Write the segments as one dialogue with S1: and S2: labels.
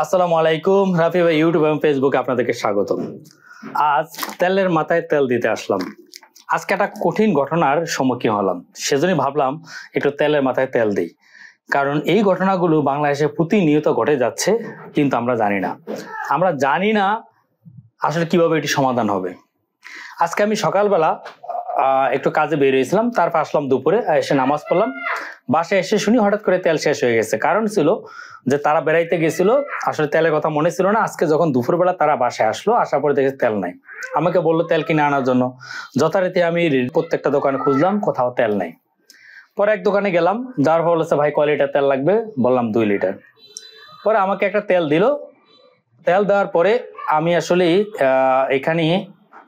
S1: আসসালামু আলাইকুম, রাফি ভাই ইউটিউব এবং ফেসবুকে আপনাদেরকে স্বাগত। আজ তেলের মাথায় তেল দিতে আসলাম। আজকে একটা কঠিন ঘটনার সম্মুখীন হলাম, সেজন্যই ভাবলাম একটু তেলের মাথায় তেল দিই। কারণ এই ঘটনাগুলো বাংলাদেশে প্রতিনিয়ত ঘটে যাচ্ছে, কিন্তু আমরা জানি না আসলে কিভাবে এটি সমাধান হবে। আজকে আমি সকালবেলা একটু কাজে বের হয়েছিলাম, তারপর আসলাম দুপুরে, এসে নামাজ পড়লাম। বাসায় এসে শুনি হঠাৎ করে তেল শেষ হয়ে গেছে। কারণ ছিল যে তারা বেড়াইতে গেছিল, আসলে তেলের কথা মনে ছিল না। আজকে যখন দুপুরবেলা তারা বাসায় আসলো, আসার পরে দেখে তেল নাই। আমাকে বললো তেল কিনে আনার জন্য। যথারীতি আমি প্রত্যেকটা দোকানে খুঁজলাম, কোথাও তেল নাই। পরে এক দোকানে গেলাম, যার ফলে বলেছে ভাই কয় লিটার তেল লাগবে, বললাম 2 লিটার। পরে আমাকে একটা তেল দিল। তেল দেওয়ার পরে আমি আসলে এখানে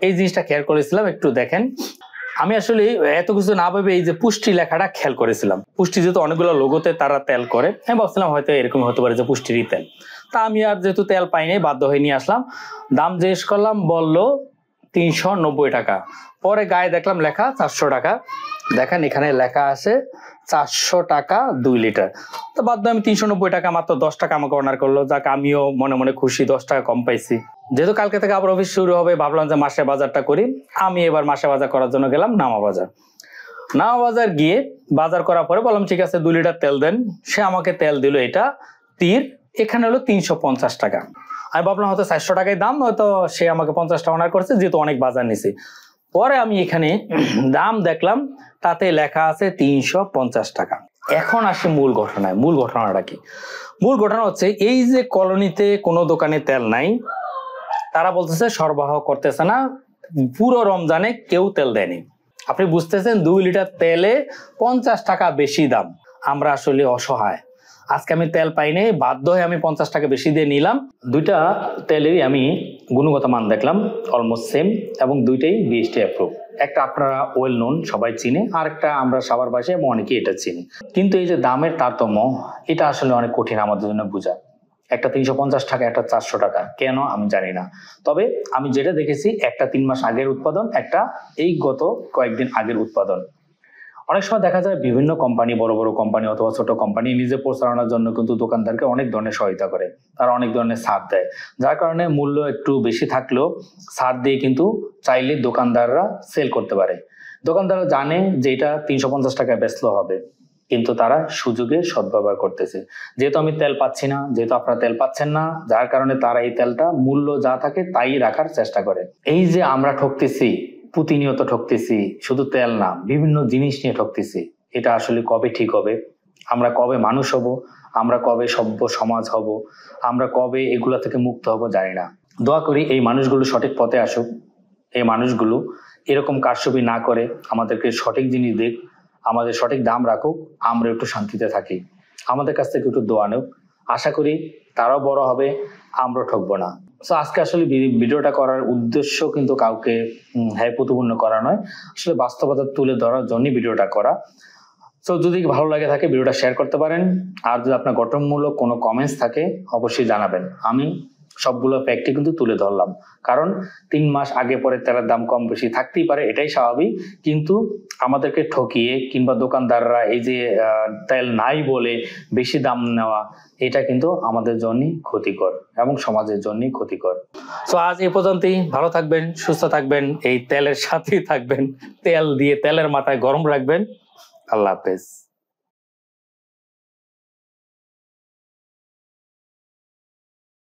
S1: এই জিনিসটা খেয়াল করেছিলাম, একটু দেখেন। আমি আসলে এত কিছু না ভেবে এই যে পুষ্টি লেখাটা খেয়াল করেছিলাম। পুষ্টি যেহেতু অনেকগুলো লোগোতে তারা তেল করে, আমি ভাবছিলাম হয়তো এরকম হতে পারে যে পুষ্টিরই তেল। তা আমি আর যেহেতু তেল পাইনি, বাধ্য হয়ে নিয়ে আসলাম। দাম জিজ্ঞেস করলাম, বললো 390 টাকা। পরে গায়ে দেখলাম লেখা 400 টাকা। দেখেন এখানে লেখা আছে 400 টাকা 2 লিটার। তো বাধ্য আমি 390 টাকা, মাত্র 10 টাকা আমাকে অনার করলো। যাক, আমিও মনে মনে খুশি, 10 টাকা কম পাইছি। যেহেতু কালকে থেকে আবার অফিস শুরু হবে, ভাবলাম যে মাসে বাজারটা করি। আমি এবার মাসে বাজার করার জন্য গেলাম নামা বাজার গিয়ে বাজার করার পরে বললাম ঠিক আছে 2 লিটার তেল দেন। সে আমাকে তেল দিল এটা তীর, এখানে হলো 350 টাকা। আমি ভাবলাম হয়তো 400 টাকায় দাম, হয়তো সে আমাকে 50 টাকা অনার করছে, যেহেতু অনেক বাজার নিছি। পরে আমি এখানে দাম দেখলাম, তাতে লেখা আছে 350 টাকা। এখন আসে মূল ঘটনায়। মূল ঘটনাটা কি? মূল ঘটনা হচ্ছে এই যে কলোনিতে কোনো দোকানে তেল নাই, তারা বলতেছে সরবরাহ করতেছে না, পুরো রমজানে কেউ তেল দেয়নি। আপনি বুঝতেছেন 2 লিটার তেলে 50 টাকা বেশি দাম। আমরা আসলে অসহায়। আজকে আমি তেল পাইনি, বাধ্য হয়ে আমি 50 টাকা বেশি দিয়ে নিলাম। দুইটা তেলেরই আমি গুণগত মান দেখলাম, অলমোস্ট সেম, এবং দুইটাই BST অ্যাপ্রুভ। একটা আপনারা ওয়েল নোন, সবাই চিনে, আর একটা আমরা সবার বাসায় এবং অনেকেই এটা চিনি। কিন্তু এই যে দামের তারতম্য, এটা আসলে অনেক কঠিন আমাদের জন্য বোঝা। একটা 350 টাকা, একটা 400 টাকা, কেন আমি জানি না। তবে আমি যেটা দেখেছি, একটা 3 মাস আগের উৎপাদন, একটা এই গত কয়েকদিন আগের উৎপাদন। অনেক সময় দেখা যায় বিভিন্ন কোম্পানি, বড় বড় কোম্পানি অথবা ছোট কোম্পানি নিজে প্রচারণার জন্য কিন্তু দোকানদারকে অনেক ধরনের সহায়তা করে, তারা অনেক ধরনের ছাড় দেয়, যার কারণে মূল্য একটু বেশি থাকলেও ছাড় দিয়ে কিন্তু চাইলে দোকানদাররা সেল করতে পারে। দোকানদাররা জানে যে এটা 350 টাকায় বেচলো হবে, কিন্তু তারা সুযোগে সদ্ব্যবহার করতেছে। যেহেতু আমি তেল পাচ্ছি না, যেহেতু আপনারা তেল পাচ্ছেন না, যার কারণে তারা এই তেলটা মূল্য যা থাকে তাই রাখার চেষ্টা করে। এই যে আমরা ঠকতেছি, প্রতিনিয়ত ঠকতেছি, শুধু তেল না, বিভিন্ন জিনিস নিয়ে ঠকতেছি। এটা আসলে কবে ঠিক হবে? আমরা কবে মানুষ হব? আমরা কবে সভ্য সমাজ হব? আমরা কবে এগুলা থেকে মুক্ত হব? জানি না। দোয়া করি এই মানুষগুলো সঠিক পথে আসুক, এই মানুষগুলো এরকম কারসাজি না করে আমাদেরকে সঠিক জিনিস দিক, আমাদের সঠিক দাম রাখুক, আমরা একটু শান্তিতে থাকি। আমাদের কাছ থেকে একটু দোয়া নেব। আশা করি তারাও বড় হবে, আমরাও ঠকবো না। তো আজকে আসলে ভিডিওটা করার উদ্দেশ্য কিন্তু কাউকে প্রতিপূর্ণ করা নয়, আসলে বাস্তবতা তুলে ধরার জন্য ভিডিওটা করা। তো যদি ভালো লাগে থাকে ভিডিওটা শেয়ার করতে পারেন, আর যদি আপনার গঠনমূলক কোনো কমেন্টস থাকে অবশ্যই জানাবেন। আমি সবগুলো ফ্যাক্টই কিন্তু তুলে ধরলাম, কারণ 3 মাস আগে পরে তেলের দাম কম বেশি থাকতেই পারে, এটাই স্বাভাবিক। কিন্তু আমাদেরকে ঠকিয়ে কিংবা দোকানদাররা এই যে তেল নাই বলে বেশি দাম নেওয়া, এটা কিন্তু আমাদের জন্যই ক্ষতিকর এবং সমাজের জন্যই ক্ষতিকর। তো আজ এই পর্যন্তই। ভালো থাকবেন, সুস্থ থাকবেন, এই তেলের সাথেই থাকবেন, তেল দিয়ে তেলের মাথায় গরম রাখবেন। আল্লাহ হাফেজ।